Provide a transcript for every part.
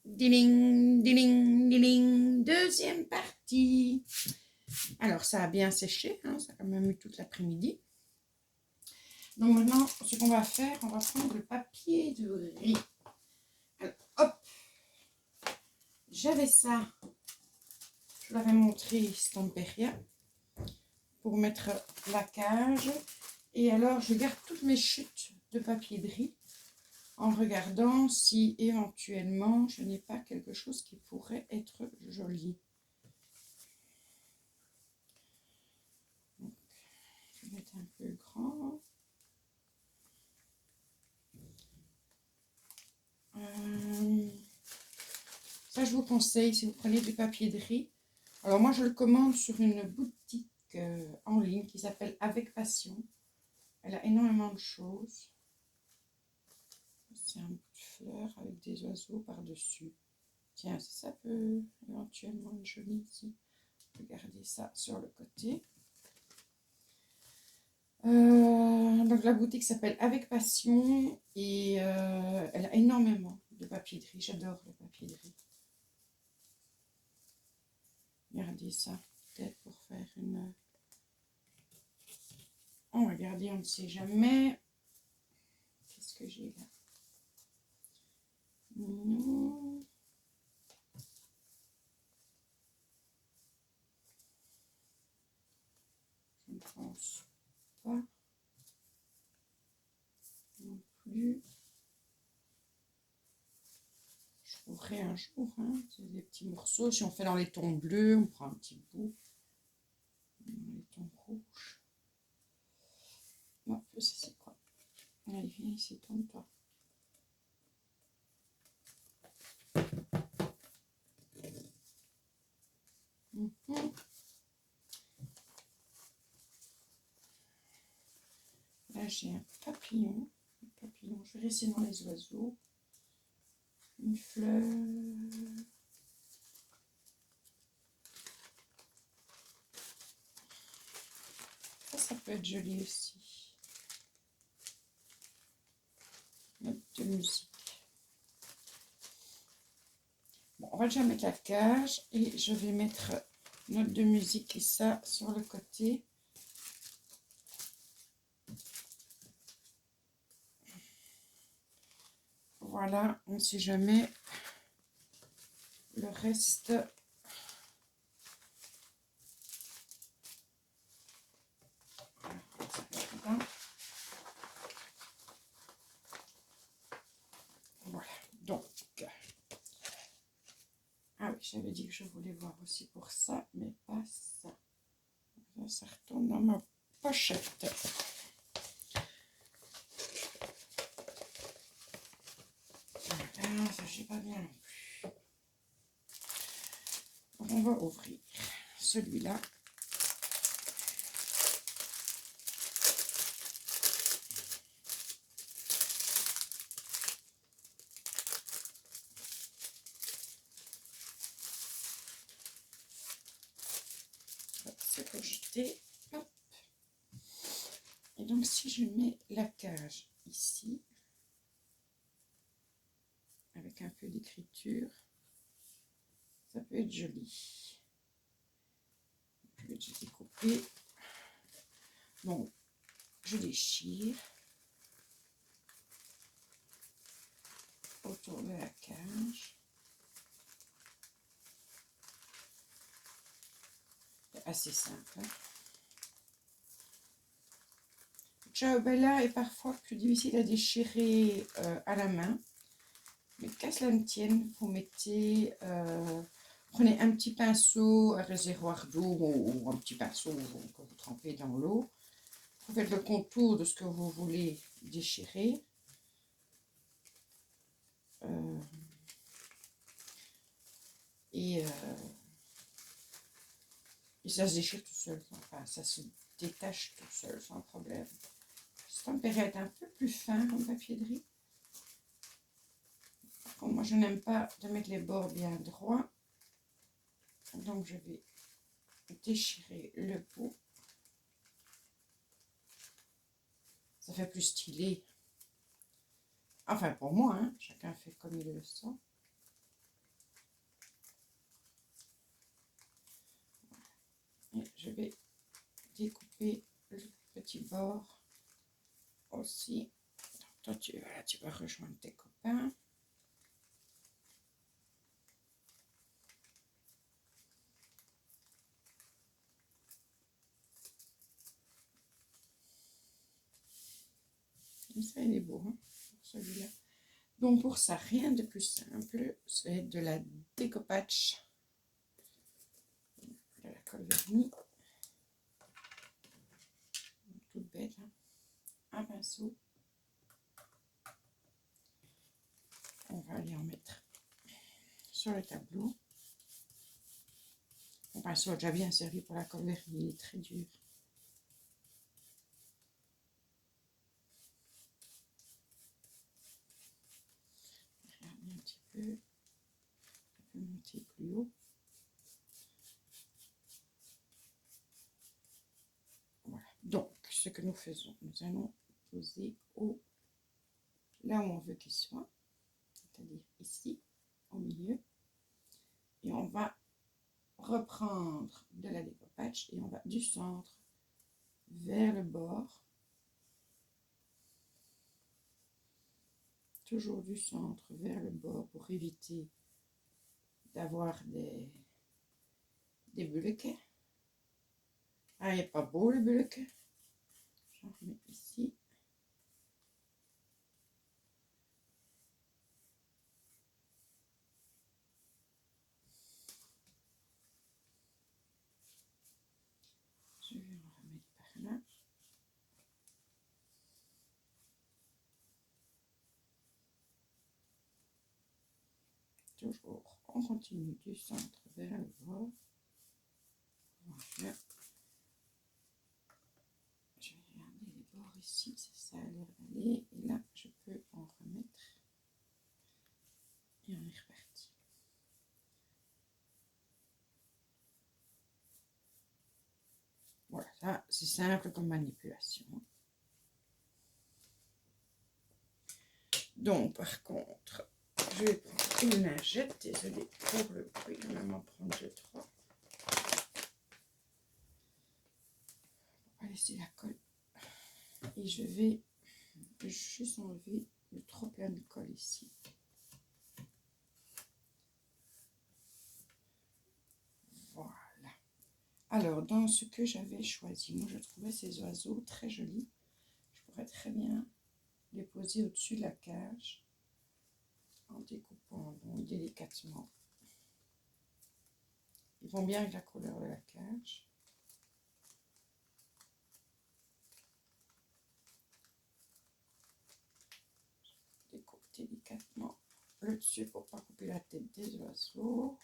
Diling, diling, diling, deuxième partie. Alors, ça a bien séché, hein, ça a quand même eu toute l'après-midi. Donc maintenant, ce qu'on va faire, on va prendre le papier de riz. Alors, hop, j'avais ça, je l'avais montré, Stamperia, pour mettre la cage. Et alors, je garde toutes mes chutes de papier de riz en regardant si éventuellement je n'ai pas quelque chose qui pourrait être joli. Donc, je vais mettre un peu grand. Ça, je vous conseille si vous prenez du papier de riz. Alors moi, je le commande sur une boutique en ligne qui s'appelle Avec Passion. Elle a énormément de choses. C'est un bout de fleur avec des oiseaux par-dessus. Tiens, ça peut éventuellement être joli ici. Regardez ça sur le côté. Donc la boutique s'appelle Avec Passion et elle a énormément de papier de riz. J'adore le papier de riz. Regardez ça, peut-être pour faire une... On va regarder, on ne sait jamais. Qu'est-ce que j'ai là? Non. Je ne pense pas. Non plus. Je trouverai un jour. Hein. C'est des petits morceaux. Si on fait dans les tons bleus, on prend un petit bout. Dans les tons rouges. Non, ça c'est quoi? Allez, viens ici, tourne-toi. Là, j'ai un papillon. Je vais rester dans les oiseaux. Une fleur. Ça peut être joli aussi. Note de musique. Bon, on va déjà mettre la cage et je vais mettre note de musique et ça sur le côté. Voilà, on ne sait jamais. Le reste... Voilà, donc... Ah oui, j'avais dit que je voulais voir aussi pour ça, mais pas ça. Là, ça retourne dans ma pochette. Voilà, ça j'ai pas bien non plus. Donc, on va ouvrir celui-là. C'est rejeté. Hop. Et donc si je mets la cage ici, avec un peu d'écriture, ça peut être joli. Je vais déjà découper. Donc, je déchire autour de la cage. C'est assez simple. Hein. Ciao Bella est parfois plus difficile à déchirer à la main. Mais qu'à cela ne tienne, vous mettez... prenez un petit pinceau, un réservoir d'eau ou un petit pinceau que vous trempez dans l'eau. Vous faites le contour de ce que vous voulez déchirer. Et ça se déchire tout seul. Enfin, ça se détache tout seul sans problème. Ce tempéré est un peu plus fin comme papier de riz. Par contre, moi, je n'aime pas de mettre les bords bien droits. Donc, je vais déchirer le bout. Ça fait plus stylé. Enfin, pour moi, hein, chacun fait comme il le sent. découper le petit bord aussi. Toi, tu vas rejoindre tes copains. Comme ça, il est beau, hein, pour celui-là. Donc, pour ça, rien de plus simple, c'est de la découpage de la colle vernis. Toute bête, hein. Un pinceau. On va aller en mettre sur le tableau. Mon pinceau a déjà bien servi pour la colle vernis, il est très dur. Regardez un petit peu. Je peux monter plus haut. Voilà. Donc, ce que nous faisons, nous allons poser là où on veut qu'il soit, c'est-à-dire ici, au milieu. Et on va reprendre de la découpage et on va du centre vers le bord. Toujours du centre vers le bord pour éviter d'avoir des bullequets. Ah, il n'est pas beau le bullequet. J'en remets ici. Je vais en remettre par là. Toujours, on continue du centre vers le bord. Voilà. Je vais regarder les bords ici, ça a l'air d'aller. Et là, je peux en remettre. Et on est reparti. Voilà, ça c'est simple comme manipulation. Donc, par contre, je vais prendre une lingette. Désolée pour le bruit, je vais m'en prendre 2-3. On va laisser la colle. Et je vais juste enlever le trop plein de colle ici. Voilà. Alors, dans ce que j'avais choisi, moi je trouvais ces oiseaux très jolis. Je pourrais très bien les poser au-dessus de la cage en découpant donc délicatement. Ils vont bien avec la couleur de la cage. Je découpe délicatement le dessus pour ne pas couper la tête des oiseaux.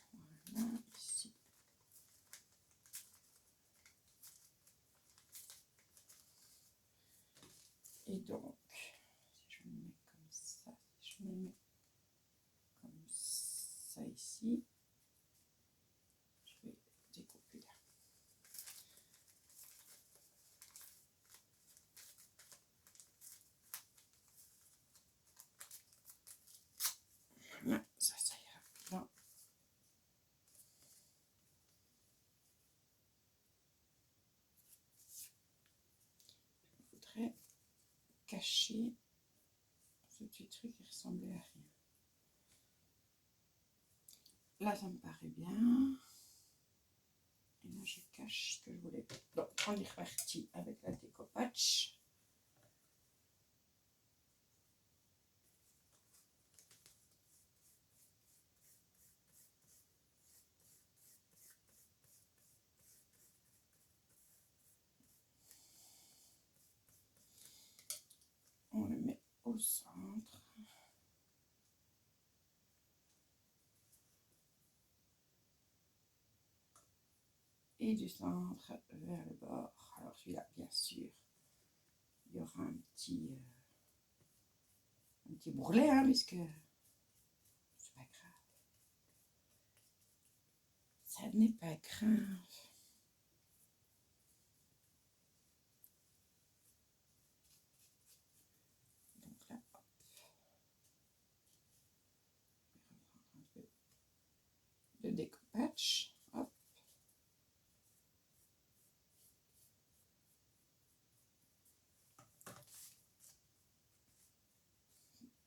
Voilà, ici. Et donc, si je me mets comme ça, si je me mets comme ça ici, je vais découper là. Voilà, ça ira bien. Je voudrais cacher ce petit truc qui ressemblait à rien. Là, ça me paraît bien. Et là, je cache ce que je voulais. Donc, on est reparti avec la découpage. On le met au centre. Et du centre vers le bord. Alors celui-là, bien sûr, il y aura un petit bourrelet, hein, puisque c'est pas grave. Ça n'est pas grave. Donc là, hop. Je vais reprendre un peu de découpage. Hop.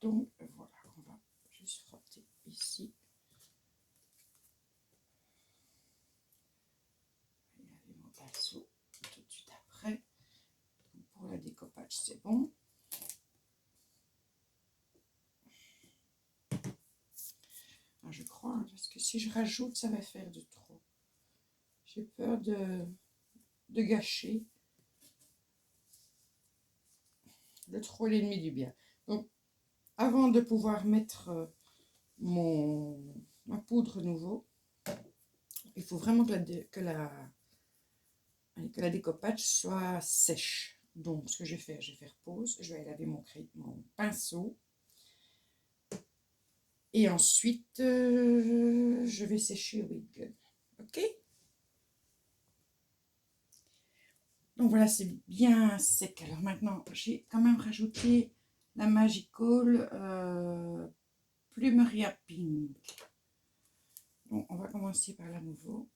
Donc voilà, on va juste frotter ici. Il y avait mon pinceau tout de suite après. Donc pour le découpage, c'est bon. Ah, je crois, hein, parce que si je rajoute, ça va faire de trop. J'ai peur de gâcher. Le trop est l'ennemi du bien. Donc, avant de pouvoir mettre ma poudre nouveau, il faut vraiment que la découpage soit sèche. Donc, ce que je vais faire pause. Je vais laver mon pinceau. Et ensuite, je vais sécher au heat gun. Ok? Donc voilà, c'est bien sec. Alors maintenant, j'ai quand même rajouté la Magical Plumeria Pink. Donc on va commencer par la nouveau.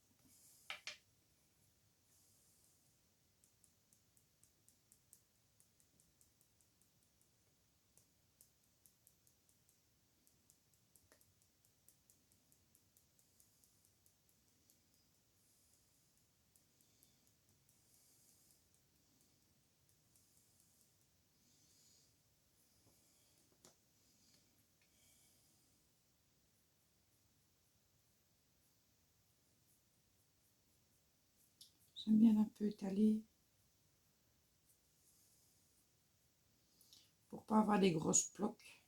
J'aime bien un peu étaler pour pas avoir des grosses blocs.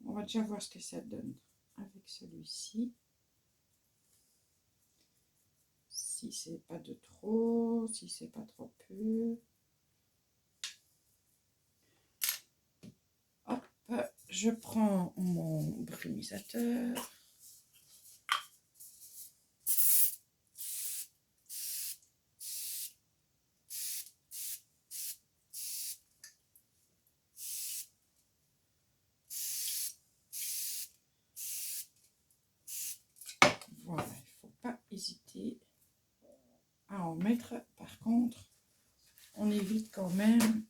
On va déjà voir ce que ça donne avec celui-ci. Si c'est pas de trop, si c'est pas trop peu. Hop, je prends mon brumisateur. Voilà, il ne faut pas hésiter à en mettre. Par contre, on évite quand même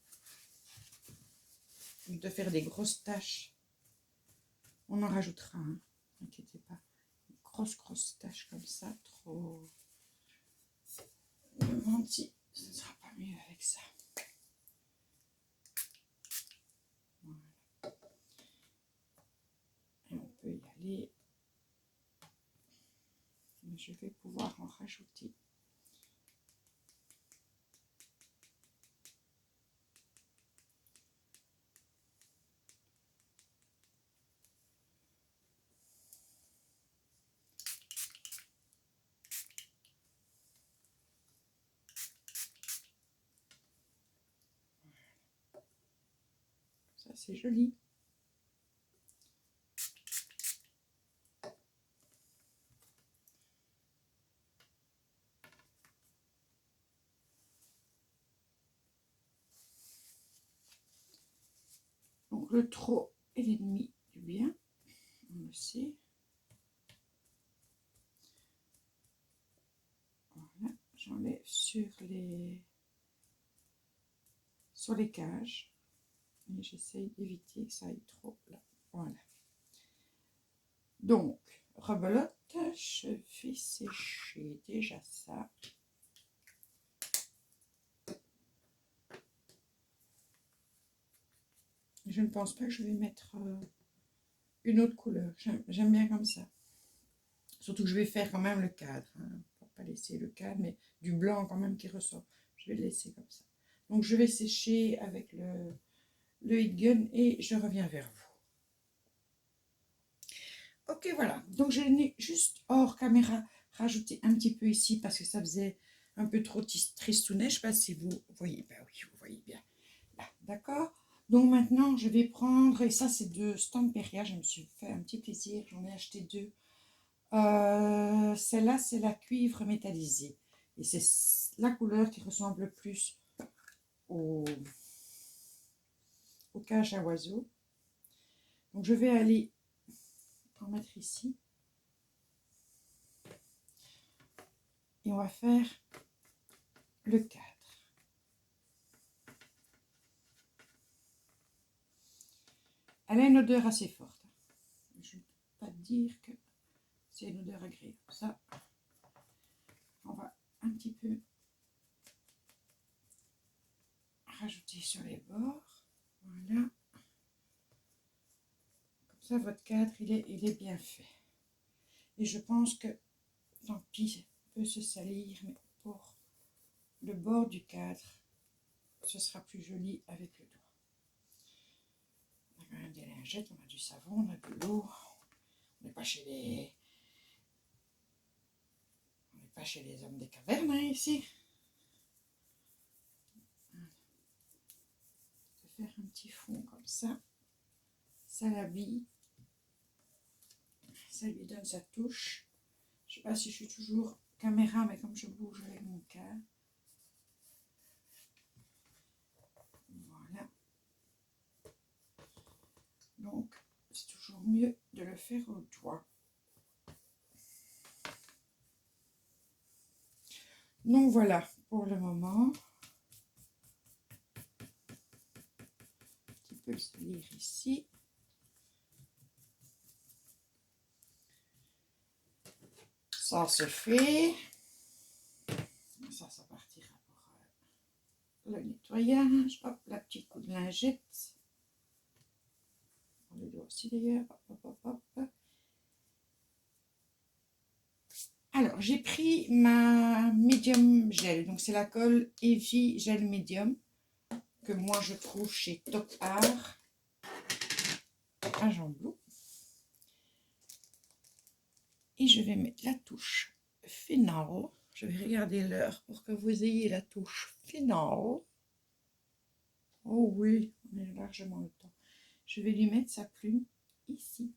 de faire des grosses taches. On en rajoutera, hein, n'inquiétez pas. Une grosse tache comme ça, trop menti, ce ne sera pas mieux avec ça. Voilà. Et on peut y aller. Mais je vais pouvoir en rajouter. Ça, c'est joli. Donc, le trop est l'ennemi du bien. On le sait. Voilà, j'enlève sur les cages. Et j'essaye d'éviter que ça aille trop là. Voilà. Donc, rebelote, je fais sécher déjà ça. Je ne pense pas que je vais mettre une autre couleur. J'aime bien comme ça. Surtout que je vais faire quand même le cadre. Hein, pour pas laisser le cadre, mais du blanc quand même qui ressort. Je vais le laisser comme ça. Donc, je vais sécher avec le heat gun et je reviens vers vous. Ok, voilà. Donc, j'ai juste hors caméra rajouté un petit peu ici parce que ça faisait un peu trop tristounet. Je ne sais pas si vous voyez. Ben oui, vous voyez bien. Là, d'accord. Donc, maintenant, je vais prendre, et ça, c'est de Stamperia. Je me suis fait un petit plaisir. J'en ai acheté deux. Celle-là, c'est la cuivre métallisée. Et c'est la couleur qui ressemble le plus au cage à oiseaux. Donc, je vais aller en mettre ici. Et on va faire le cadre. Elle a une odeur assez forte. Je ne peux pas dire que c'est une odeur agréable. Ça, on va un petit peu rajouter sur les bords. Voilà. Comme ça, votre cadre, il est bien fait. Et je pense que, tant pis, il peut se salir, mais pour le bord du cadre, ce sera plus joli avec le doigt. On a quand même des lingettes, on a du savon, on a de l'eau. On n'est pas chez les... On n'est pas chez les hommes des cavernes, hein, ici. Faire un petit fond comme ça l'habille, ça lui donne sa touche. Je sais pas si je suis toujours caméra, mais comme je bouge avec mon cadre, voilà. Donc c'est toujours mieux de le faire au doigt. Donc voilà pour le moment. Un petit peu le salir ici. Ça se fait. Ça partira pour le nettoyage. Hop, la petite coup de lingette. On le doit aussi d'ailleurs. Hop, hop, hop, hop. Alors, j'ai pris ma Medium Gel. Donc, c'est la colle Heavy Gel Medium que moi, je trouve chez Top Art à Jamblou. Et je vais mettre la touche finale. Je vais regarder l'heure pour que vous ayez la touche finale. Oh oui, on est largement le temps. Je vais lui mettre sa plume ici.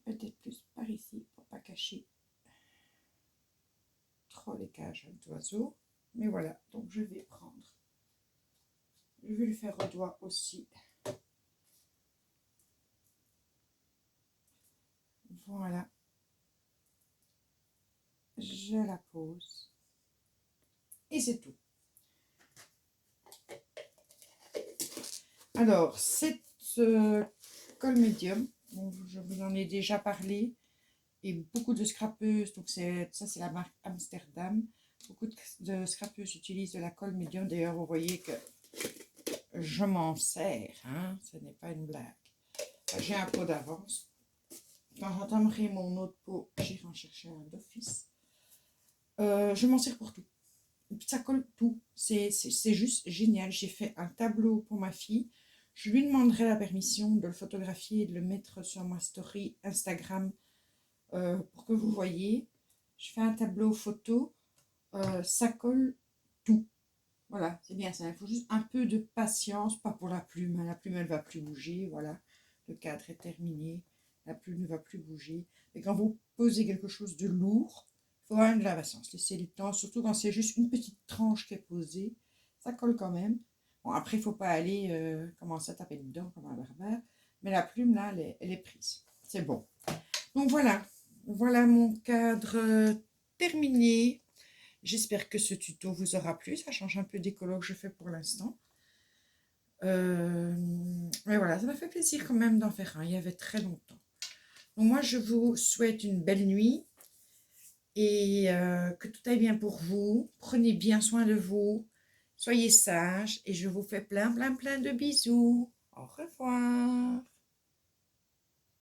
Peut-être plus par ici pour pas cacher trop les cages d'oiseaux. Mais voilà, donc je vais prendre. Je vais le faire au doigt aussi. Voilà. Je la pose. Et c'est tout. Alors, cette colle médium, bon, je vous en ai déjà parlé, et beaucoup de scrapeuses, donc ça c'est la marque Amsterdam, beaucoup de scrapeuses utilisent de la colle médium. D'ailleurs, vous voyez que je m'en sers, hein, ce n'est pas une blague. J'ai un pot d'avance. Quand j'entamerai mon autre pot, j'irai en chercher un d'office. Je m'en sers pour tout. Ça colle tout. C'est juste génial. J'ai fait un tableau pour ma fille. Je lui demanderai la permission de le photographier et de le mettre sur ma story Instagram pour que vous voyez. Je fais un tableau photo. Ça colle tout. Voilà, c'est bien ça. Il faut juste un peu de patience, pas pour la plume. La plume, elle ne va plus bouger. Voilà, le cadre est terminé. La plume ne va plus bouger. Et quand vous posez quelque chose de lourd, il faut avoir de la patience. Laissez le temps, surtout quand c'est juste une petite tranche qui est posée. Ça colle quand même. Bon, après, il ne faut pas aller commencer à taper dedans comme un barbare. Mais la plume, là, elle est prise. C'est bon. Donc voilà. Voilà mon cadre terminé. J'espère que ce tuto vous aura plu. Ça change un peu des colos que je fais pour l'instant. Mais voilà, ça m'a fait plaisir quand même d'en faire un. Il y avait très longtemps. Donc moi, je vous souhaite une belle nuit. Et que tout aille bien pour vous. Prenez bien soin de vous. Soyez sages. Et je vous fais plein de bisous. Au revoir.